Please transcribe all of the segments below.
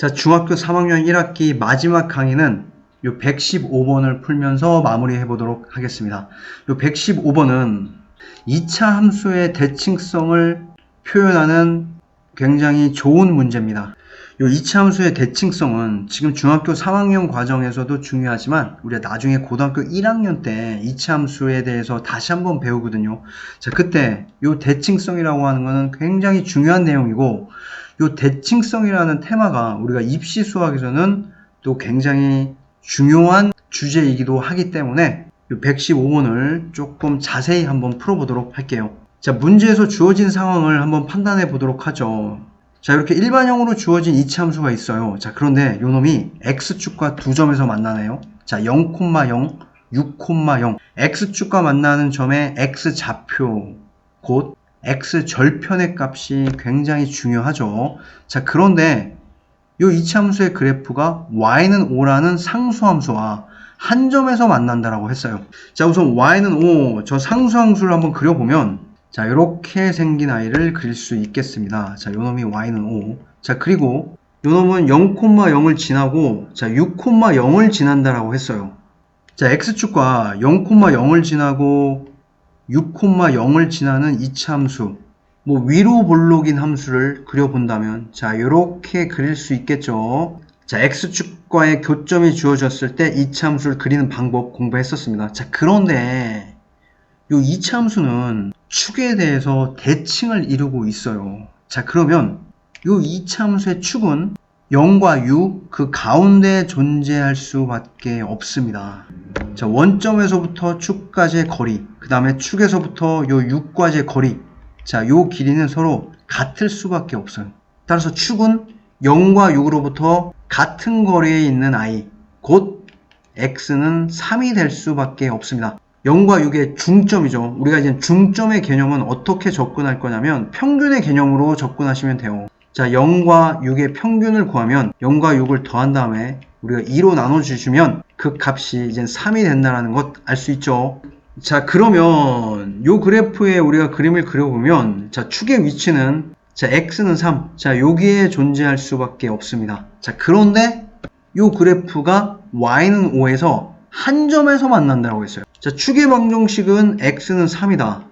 자, 중학교 3학년 1학기 마지막 강의는 요 115번을 풀면서 마무리해 보도록 하겠습니다. 요 115번은 2차 함수의 대칭성을 표현하는 굉장히 좋은 문제입니다. 요 2차 함수의 대칭성은 지금 중학교 3학년 과정에서도 중요하지만 우리가 나중에 고등학교 1학년 때 2차 함수에 대해서 다시 한번 배우거든요. 자, 그때 요 대칭성이라고 하는 거는 굉장히 중요한 내용이고, 요 대칭성이라는 테마가 우리가 입시 수학에서는 또 굉장히 중요한 주제이기도 하기 때문에 요 115번을 조금 자세히 한번 풀어보도록 할게요. 자, 문제에서 주어진 상황을 한번 판단해 보도록 하죠. 자, 이렇게 일반형으로 주어진 이차함수가 있어요. 자, 그런데 요놈이 x축과 두 점에서 만나네요. 자, 0, 0, 6, 0. x축과 만나는 점의 x좌표, 곧 x절편의 값이 굉장히 중요하죠. 자, 그런데 요 이차함수의 그래프가 y는 5라는 상수함수와 한 점에서 만난다라고 했어요. 자, 우선 y는 5, 저 상수함수를 한번 그려보면, 자, 이렇게 생긴 아이를 그릴 수 있겠습니다. 자, 요놈이 y는 5. 자, 그리고 요놈은 0,0을 지나고, 자, 6,0을 지난다라고 했어요. 자, x축과 0,0을 지나고 6,0을 지나는 이차함수, 뭐 위로 볼록인 함수를 그려본다면, 자, 이렇게 그릴 수 있겠죠. 자, x축과의 교점이 주어졌을 때 이차함수를 그리는 방법 공부했었습니다. 자, 그런데 이 이차함수는 축에 대해서 대칭을 이루고 있어요. 자, 그러면 이 이차함수의 축은 0과 6, 그 가운데에 존재할 수밖에 없습니다. 자, 원점에서부터 축까지의 거리, 그 다음에 축에서부터 요 6까지의 거리, 자, 요 길이는 서로 같을 수밖에 없어요. 따라서 축은 0과 6으로부터 같은 거리에 있는 아이, 곧 x는 3이 될 수밖에 없습니다. 0과 6의 중점이죠. 우리가 이제 중점의 개념은 어떻게 접근할 거냐면 평균의 개념으로 접근하시면 돼요. 자, 0과 6의 평균을 구하면 0과 6을 더한 다음에 우리가 2로 나눠주시면 그 값이 이제 3이 된다는 것 알 수 있죠. 자, 그러면 요 그래프에 우리가 그림을 그려보면, 자, 축의 위치는, 자, x는 3. 자, 여기에 존재할 수밖에 없습니다. 자, 그런데 요 그래프가 y는 5에서 한 점에서 만난다고 했어요. 자, 축의 방정식은 x는 3이다.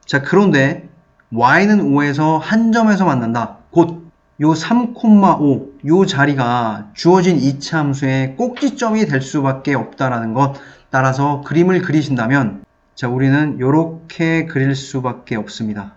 자, 그런데 y는 5에서 한 점에서 만난다. 곧 요 3,5, 요 자리가 주어진 이차함수의 꼭지점이 될 수밖에 없다라는 것. 따라서 그림을 그리신다면, 자, 우리는 이렇게 그릴 수밖에 없습니다.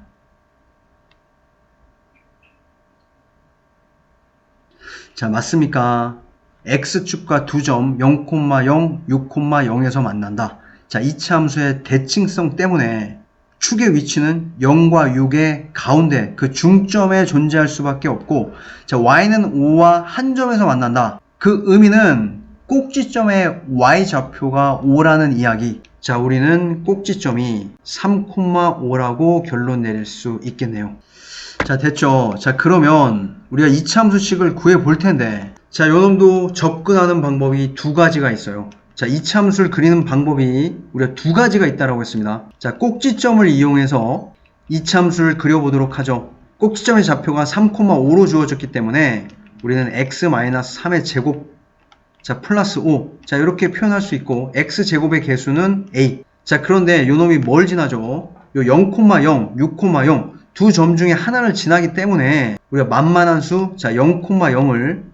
자, 맞습니까? x축과 두 점 0,0, 6,0에서 만난다. 자, 이차함수의 대칭성 때문에 축의 위치는 0과 6의 가운데 그 중점에 존재할 수밖에 없고, 자, y는 5와 한 점에서 만난다. 그 의미는 꼭지점의 y좌표가 5라는 이야기. 자, 우리는 꼭지점이 3,5라고 결론 내릴 수 있겠네요. 자, 됐죠? 자, 그러면 우리가 이차함수식을 구해 볼 텐데, 자, 요놈도 접근하는 방법이 두 가지가 있어요. 자, 이차함수를 그리는 방법이 우리가 두 가지가 있다고 했습니다. 자, 꼭지점을 이용해서 이차함수를 그려보도록 하죠. 꼭지점의 좌표가 3,5로 주어졌기 때문에 우리는 x-3의 제곱, 자, 플러스 5. 자, 이렇게 표현할 수 있고, x제곱의 개수는 a. 자, 그런데 요놈이 뭘 지나죠? 요 0,0, 6,0 두 점 중에 하나를 지나기 때문에 우리가 만만한 수, 자, 0,0을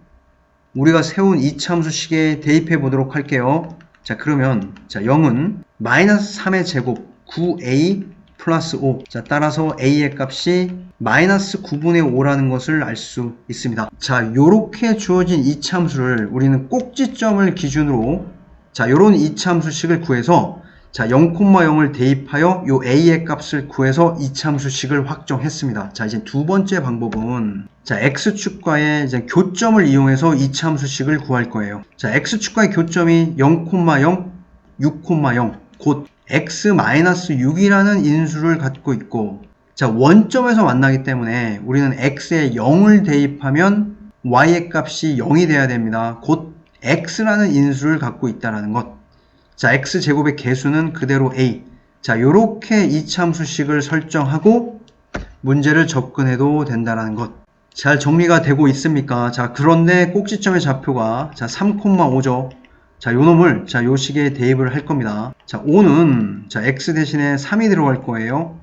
우리가 세운 이차함수식에 대입해 보도록 할게요. 자, 그러면, 자, 0은 마이너스 3의 제곱 9a 플러스 5. 자, 따라서 a의 값이 마이너스 9분의 5라는 것을 알 수 있습니다. 자, 요렇게 주어진 이차함수를 우리는 꼭지점을 기준으로, 자, 요런 이차함수식을 구해서, 자, 0,0을 대입하여 요 a의 값을 구해서 이차함수식을 확정했습니다. 자, 이제 두 번째 방법은, 자, x축과의 이제 교점을 이용해서 이차함수식을 구할 거예요. 자, x축과의 교점이 0,0, 6,0, 곧 x-6이라는 인수를 갖고 있고, 자, 원점에서 만나기 때문에 우리는 x에 0을 대입하면 y의 값이 0이 돼야 됩니다. 곧 x라는 인수를 갖고 있다는 것. 자, x제곱의 개수는 그대로 a. 자, 요렇게 이차함수식을 설정하고 문제를 접근해도 된다는 것. 잘 정리가 되고 있습니까? 자, 그런데 꼭지점의 좌표가 자, 3,5죠. 자, 요 놈을 자, 요 식에 대입을 할 겁니다. 자, 5는 자, x 대신에 3이 들어갈 거예요.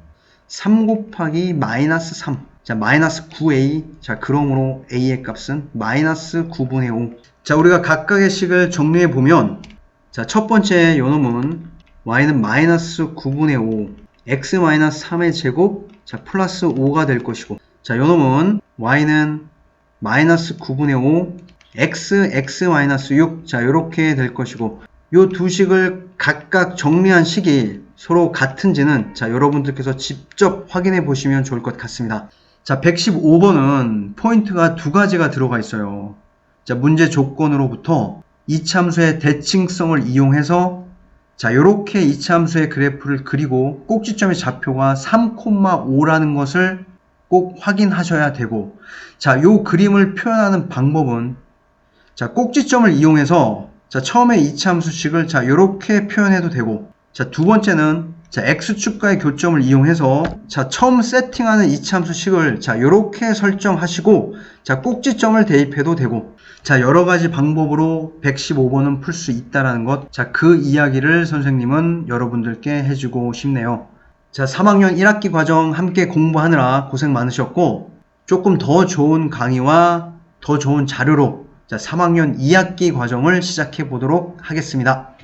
3 곱하기 마이너스 3. 자, 마이너스 9a. 자, 그러므로 a의 값은 마이너스 9분의 5. 자, 우리가 각각의 식을 정리해 보면 자, 첫 번째 요 놈은 y는 마이너스 9분의 5. x 마이너스 3의 제곱. 자, 플러스 5가 될 것이고. 자, 요 놈은 y는 마이너스 9분의 5, x 마이너스 6. 자, 요렇게 될 것이고, 요 두 식을 각각 정리한 식이 서로 같은지는 자, 여러분들께서 직접 확인해 보시면 좋을 것 같습니다. 자, 115번은 포인트가 두 가지가 들어가 있어요. 자, 문제 조건으로부터 이차함수의 대칭성을 이용해서 자, 요렇게 이차함수의 그래프를 그리고 꼭지점의 좌표가 3,5라는 것을 꼭 확인하셔야 되고, 자, 요 그림을 표현하는 방법은 자, 꼭지점을 이용해서 자, 처음에 이차함수식을 자, 요렇게 표현해도 되고, 자, 두 번째는 자, x축과의 교점을 이용해서 자, 처음 세팅하는 이차함수식을 자, 요렇게 설정하시고 자, 꼭지점을 대입해도 되고, 자, 여러 가지 방법으로 115번은 풀 수 있다라는 것, 자, 그 이야기를 선생님은 여러분들께 해주고 싶네요. 자, 3학년 1학기 과정 함께 공부하느라 고생 많으셨고, 조금 더 좋은 강의와 더 좋은 자료로 자, 3학년 2학기 과정을 시작해 보도록 하겠습니다.